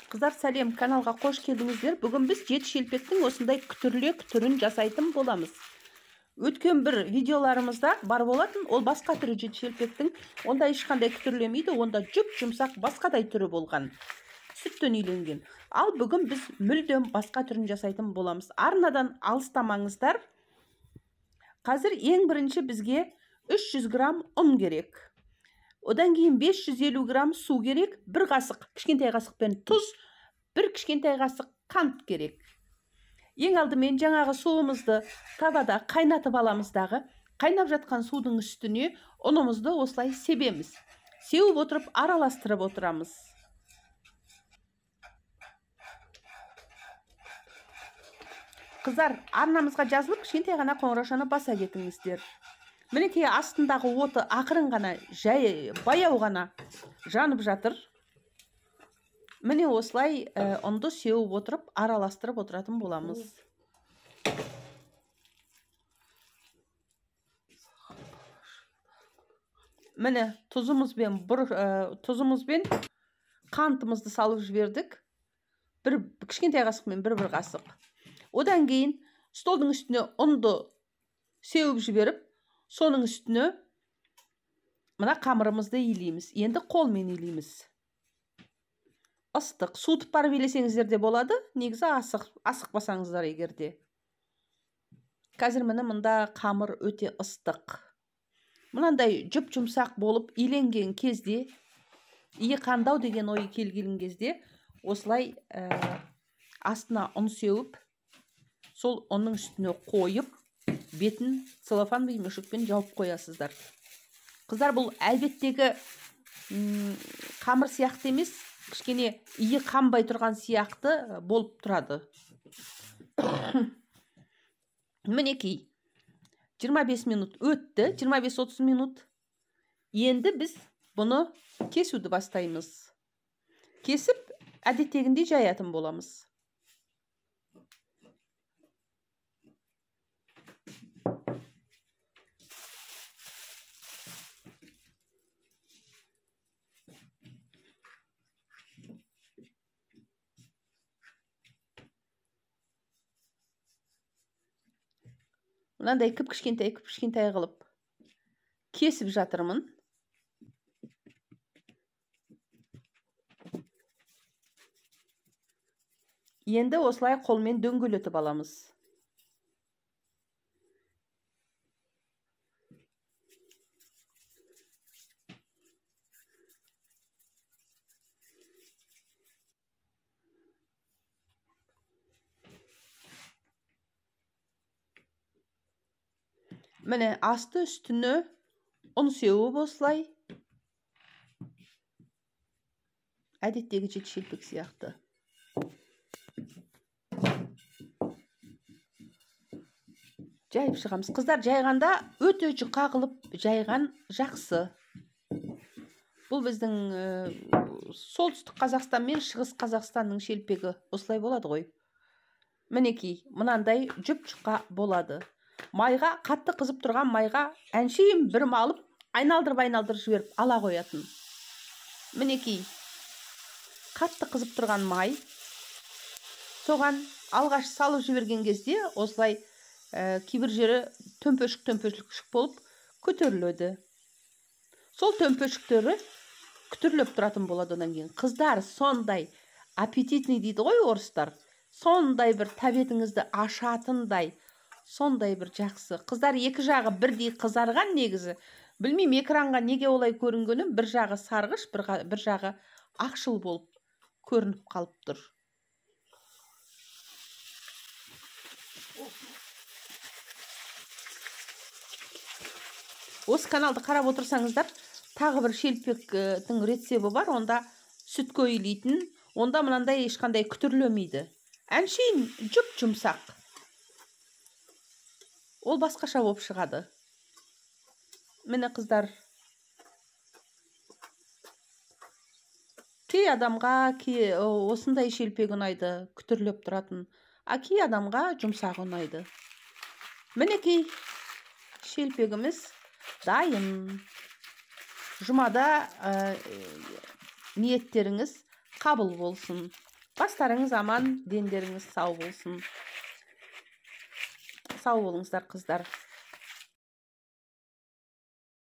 Қыздар сәлем, каналға қош келдіңіздер. Бүгін біз жет шелпектің осындай күтірлек түрін жасайтын боламыз. Өткен бір видеоларымызда бар болатын, ол басқа түрі жет шелпектің. Онда ешқандай күтірлемейді, онда жұмсақ басқадай түрі болған. Сүттен үйленген. Ал бүгін біз мүлдем басқа түрін жасайтын боламыз. Арнадан алыстамаңыздар. Қазір ең бірінші бізге 300 грамм ұн керек. Одан кейін 550 грамм су керек, бір қасық кішкентай қасықпен тұз, бір кішкентай қасық қант керек. Ең алдымен жаңағы суымызды табада қайнатып аламыз дағы. Қайнап жатқан судың үстіне ұнымызды осылай себеміз. Сеуіп отырып араластырып отырамыз. Қыздар, арнамызға жазылып, кішкентай ғана қоңыраушаны баса кетіңіздер. Мінекей астындағы оты ақырын ғана, баяу ғана жанып жатыр. Міне осылай ұнды сеуіп отырып, араластырып отыратын боламыз. Міне тұзымызбен қантымызды салып жібердік. Бір кішкентай қасықпен бір қасық. Одан кейін столдың үстіне ұнды сеуіп жіберіп, соның үстіне мына қамырымызды илейміз. Енді қолмен илейміз. Ыстық. Суытып барып илесеңіздер де болады. Негізі асықпасаңыздар егерде. Қазір міне мұнда қамыр өте ыстық. Мынандай жұмсақ болып иленген кезде, иі қандау деген ой келген кезде, осылай астына ұн сеуіп, сол ұнның үстіне қойып, бетін целлофан мүшікпен жауып қоясыздар. Қыздар, бұл әлбеттегі қамыр сияқты емес, кішкене иі қанбай тұрған сияқты болып тұрады. Мінекей 25 минут өтті, 25-30 минут. Енді біз бұны кесуді бастаймыз. Кесіп, әдеттегіндей жаятын боламыз. Мынандай кішкентай қылып кесіп жатырмын. Енді осылай қолмен дөңгелетіп аламыз. Міне асты үстіне ұн сеуіп осылай. Әдеттегі жет шелпек сияқты. Жайып шығамыз. Қыздар, жайғанда өте қағылып жайған жақсы. Бұл біздің солтүстік Қазақстан мен шығыс Қазақстанның шелпегі осылай болады ғой. Мінекей, мынандай жұқа болады. Майға, қатты қызып тұрған майға әншейін бір малып, айналдырып жіберіп ала қоятын. Мінекей, қатты қызып тұрған май. Соған алғаш салып жіберген кезде осылай кейбір жері төмпешік болып көтеріледі. Сол төмпешіктері күтірлеп тұратын болады одан кейін. Қыздар, сондай аппетитный дейді ғой орыстар. Сондай бір тәбетіңізді ашатындай, сондай бір жақсы. Қыздар, екі жағы бірдей қызарған негізі. Білмеймін, экранға неге олай көрінгенін, бір жағы сарғыш, бір жағы ақшыл болып көрініп қалып тұр. Осы каналды қарап отырсаңыздар, тағы бір шелпектің рецебі бар, онда сүтке илейтін, онда мынандай ешқандай күтірлемейді. Әншейін жұмсақ. Ол басқаша болып шығады. Міне қыздар, кей адамға осындай шелпек ұнайды, күтірлеп тұратын, кей адамға жұмсақ ұнайды. Мінекей шелпегіміз дайын. Жұмада ниеттеріңіз қабыл болсын. Бастарыңыз аман, дендеріңіз сау болсын. Сау болыңыздар қыздар.